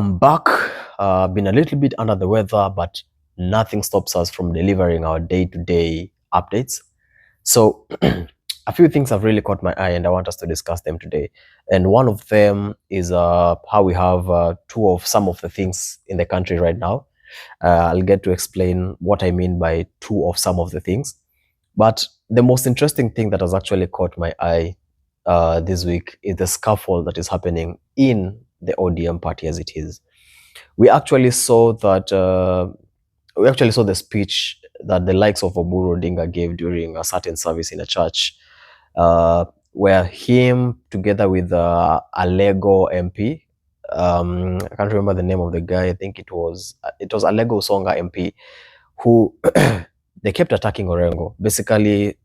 I'm back. Been a little bit under the weather, but nothing stops us from delivering our day-to-day updates. So, a few things have really caught my eye, and I want us to discuss them today. And one of them is how we have two of some of the things in the country right now. I'll get to explain what I mean by two of some of the things. But the most interesting thing that has actually caught my eye this week is the scuffle that is happening in the ODM party as it is. We actually saw that the speech that the likes of Oburu Odinga gave during a certain service in a church, uh, where him together with a Lego MP, I can't remember the name of the guy. I think it was a Lego Songa MP, who they kept attacking Orengo, basically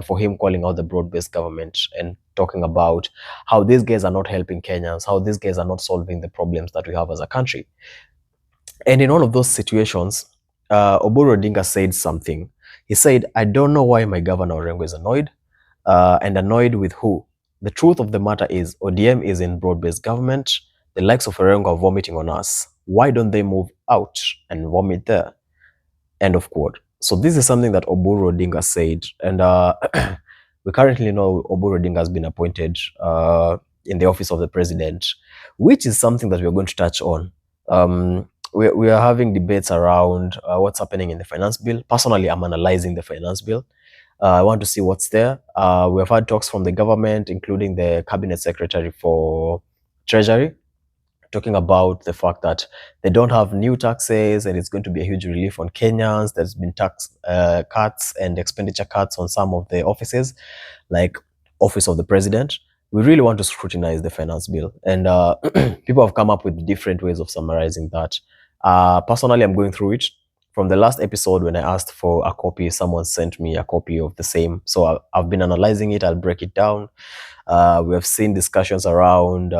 for him calling out the broad-based government and talking about how these guys are not helping Kenyans, how these guys are not solving the problems that we have as a country. And in all of those situations, Oburu Odinga said something. He said, "I don't know why my governor Orengo is annoyed, and annoyed with who? The truth of the matter is ODM is in broad-based government. The likes of Orengo are vomiting on us. Why don't they move out and vomit there?" End of quote. So this is something that Oburu Odinga said, and we currently know Oburu Odinga has been appointed in the office of the president, which is something that we're going to touch on. We are having debates around what's happening in the finance bill. Personally, I'm analyzing the finance bill. I want to see what's there. We have had talks from the government, including the cabinet secretary for treasury, talking about the fact that they don't have new taxes and it's going to be a huge relief on Kenyans. There's been tax cuts and expenditure cuts on some of the offices, like Office of the President. We really want to scrutinize the finance bill, and people have come up with different ways of summarizing that. Personally, I'm going through it. From the last episode, when I asked for a copy, someone sent me a copy of the same. So I've been analyzing it. I'll break it down. We have seen discussions around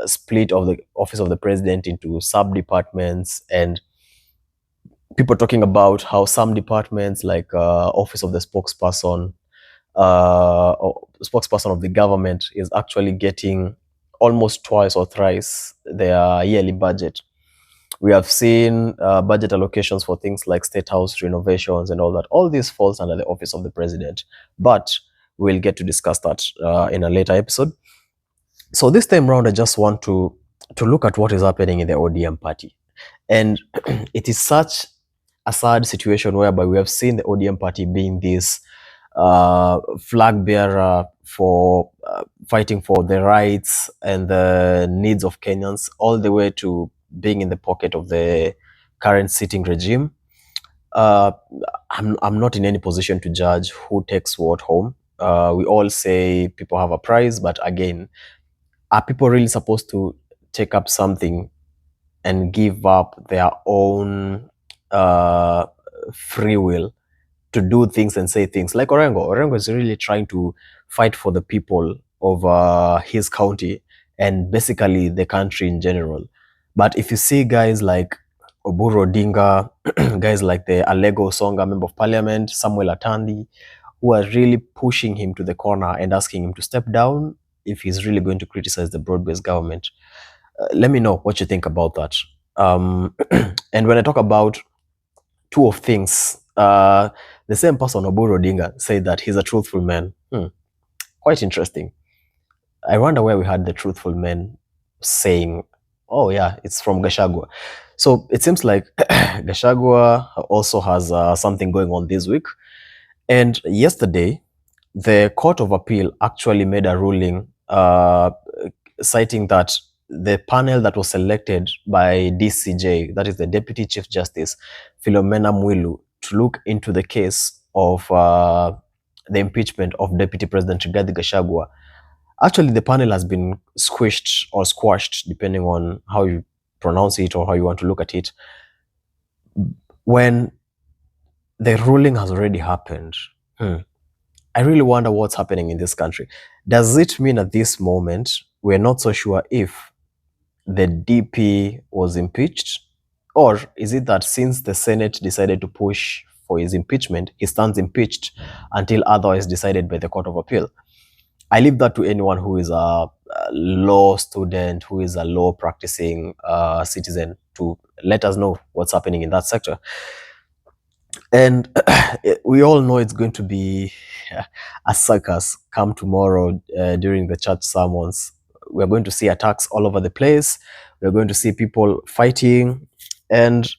split of the office of the president into sub-departments, and people talking about how some departments like office of the spokesperson or spokesperson of the government is actually getting almost twice or thrice their yearly budget. We have seen budget allocations for things like state house renovations and all that. All this falls under the office of the president, but we'll get to discuss that in a later episode. So this time round, I just want to look at what is happening in the ODM party. And it is such a sad situation whereby we have seen the ODM party being this flag bearer for fighting for the rights and the needs of Kenyans, all the way to being in the pocket of the current sitting regime. I'm not in any position to judge who takes what home. We all say people have a price, but again, are people really supposed to take up something and give up their own free will to do things and say things? Like Orengo. Orengo is really trying to fight for the people of his county and basically the country in general. But if you see guys like Oburu Odinga, guys like the Alego Songa Member of Parliament, Samuel Atandi, who are really pushing him to the corner and asking him to step down if he's really going to criticize the broad-based government. Let me know what you think about that. And when I talk about two of things, the same person, Oburu Odinga, said that he's a truthful man. Quite interesting. I wonder where we had the truthful man saying, oh yeah, it's from Gachagua. So it seems like Gachagua also has something going on this week. And yesterday, the Court of Appeal actually made a ruling citing that the panel that was selected by DCJ, that is the Deputy Chief Justice, Philomena Mwilu, to look into the case of the impeachment of Deputy President Rigathi Gachagua. Actually, the panel has been squished or squashed, depending on how you pronounce it or how you want to look at it. When the ruling has already happened, I really wonder what's happening in this country. Does it mean at this moment we're not so sure if the DP was impeached? Or is it that since the Senate decided to push for his impeachment, he stands impeached until otherwise decided by the Court of Appeal? I leave that to anyone who is a law student, who is a law practicing citizen, to let us know what's happening in that sector. And we all know it's going to be a circus come tomorrow during the church sermons. We're going to see attacks all over the place. We're going to see people fighting. And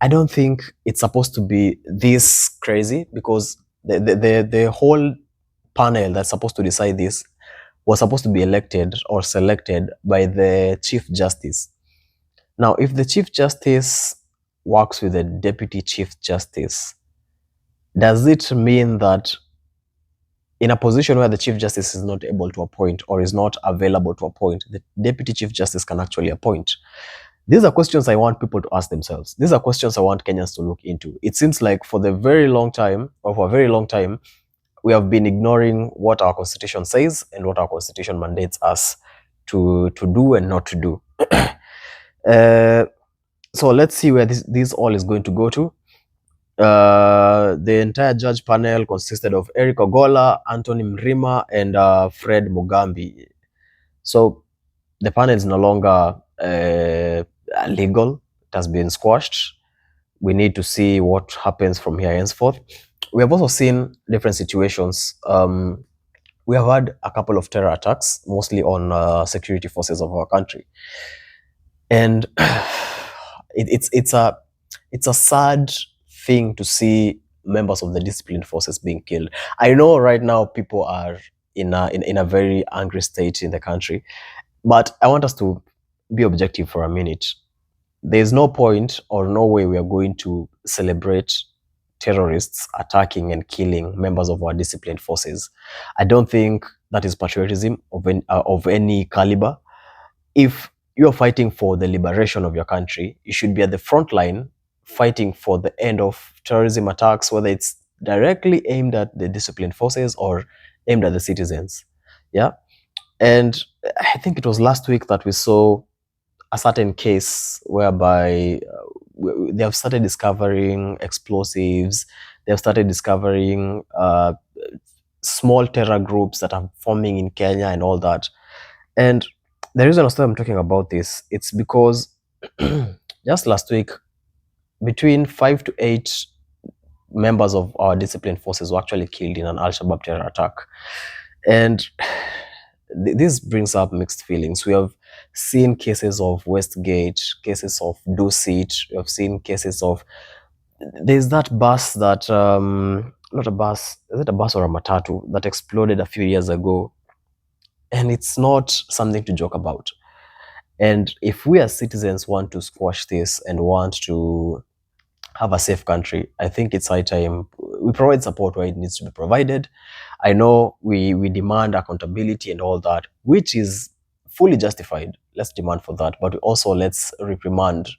I don't think it's supposed to be this crazy, because the whole panel that's supposed to decide this was supposed to be elected or selected by the Chief Justice. Now, if the Chief Justice works with the Deputy Chief Justice, does it mean that in a position where the Chief Justice is not able to appoint or is not available to appoint, the Deputy Chief Justice can actually appoint? These are questions I want people to ask themselves. These are questions I want Kenyans to look into. It seems like for a very long time, we have been ignoring what our constitution says and what our constitution mandates us to do and not to do. So let's see where this all is going to go to. The entire judge panel consisted of Eric Ogola, Anthony Mrima, and Fred Mugambi. So the panel is no longer legal. It has been squashed. We need to see what happens from here henceforth. We have also seen different situations. We have had a couple of terror attacks, mostly on security forces of our country. And it's a sad thing to see members of the disciplined forces being killed. I know right now people are in a very angry state in the country, but I want us to be objective for a minute. There's no point or no way we are going to celebrate terrorists attacking and killing members of our disciplined forces. I don't think that is patriotism of any caliber. If you're fighting for the liberation of your country, you should be at the front line fighting for the end of terrorism attacks, whether it's directly aimed at the disciplined forces or aimed at the citizens. Yeah. And I think it was last week that we saw a certain case whereby they have started discovering explosives. They have started discovering small terror groups that are forming in Kenya and all that. And the reason I'm talking about this, it's because just last week, between 5 to 8 members of our disciplined forces were actually killed in an Al-Shabaab terror attack. And this brings up mixed feelings. We have seen cases of Westgate, cases of Dusit. We have seen cases of, there's that bus that, not a bus, is it a bus or a matatu that exploded a few years ago? And it's not something to joke about. And if we as citizens want to squash this and want to have a safe country, I think it's high time we provide support where it needs to be provided. I know we demand accountability and all that, which is fully justified. Let's demand for that, but also let's reprimand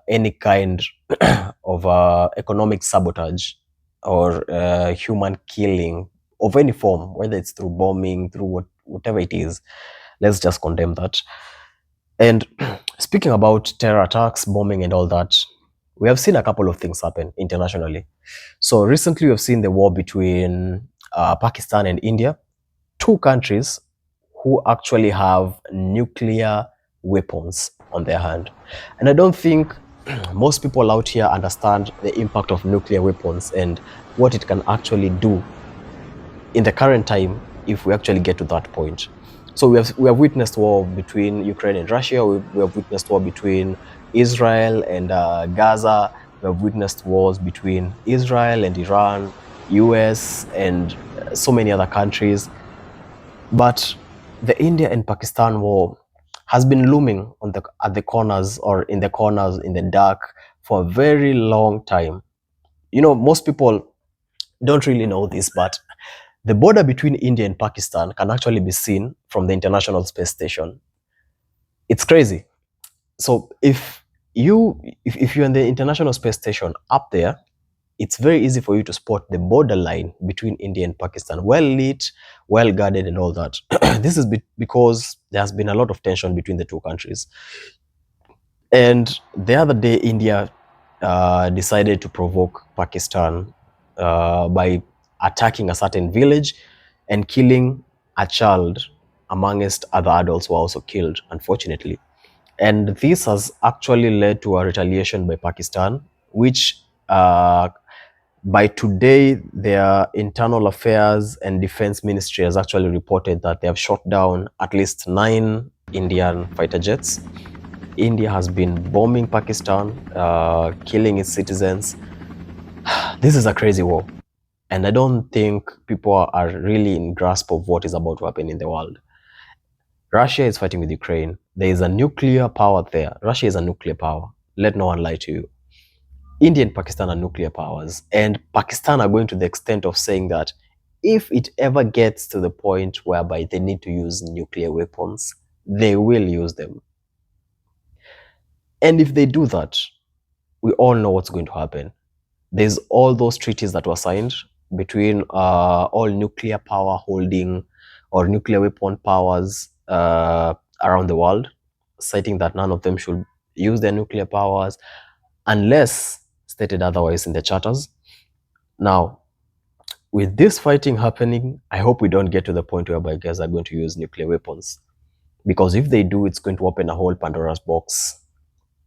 any kind of economic sabotage or human killing of any form, whether it's through bombing, through whatever it is. Let's just condemn that. And speaking about terror attacks, bombing and all that, we have seen a couple of things happen internationally. So recently we have seen the war between Pakistan and India, two countries who actually have nuclear weapons on their hand. And I don't think most people out here understand the impact of nuclear weapons and what it can actually do in the current time if we actually get to that point. So we have witnessed war between Ukraine and Russia. We have witnessed war between Israel and Gaza. We have witnessed wars between Israel and Iran, US, and so many other countries. But the India and Pakistan war has been looming at the corners or in the dark for a very long time. You know, most people don't really know this, but the border between India and Pakistan can actually be seen from the International Space Station. It's crazy. So if you're in the International Space Station up there, it's very easy for you to spot the borderline between India and Pakistan, well lit, well guarded and all that. This is because there has been a lot of tension between the two countries. And the other day, India decided to provoke Pakistan by attacking a certain village. and killing a child amongst other adults who are also killed, unfortunately. And this has actually led to a retaliation by Pakistan, which by today, their internal affairs and defense ministry has actually reported that they have shot down at least 9 Indian fighter jets. India has been bombing Pakistan, killing its citizens. This is a crazy war. And I don't think people are really in grasp of what is about to happen in the world. Russia is fighting with Ukraine. There is a nuclear power there. Russia is a nuclear power. Let no one lie to you. India and Pakistan are nuclear powers. And Pakistan are going to the extent of saying that if it ever gets to the point whereby they need to use nuclear weapons, they will use them. And if they do that, we all know what's going to happen. There's all those treaties that were signed between all nuclear power holding or nuclear weapon powers around the world, citing that none of them should use their nuclear powers unless stated otherwise in the charters. Now, with this fighting happening, I hope we don't get to the point whereby guys are going to use nuclear weapons. Because if they do, it's going to open a whole Pandora's box,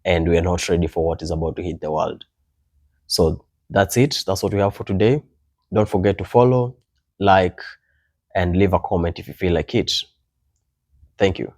and we are not ready for what is about to hit the world. So that's it. That's what we have for today. Don't forget to follow, like, and leave a comment if you feel like it. Thank you.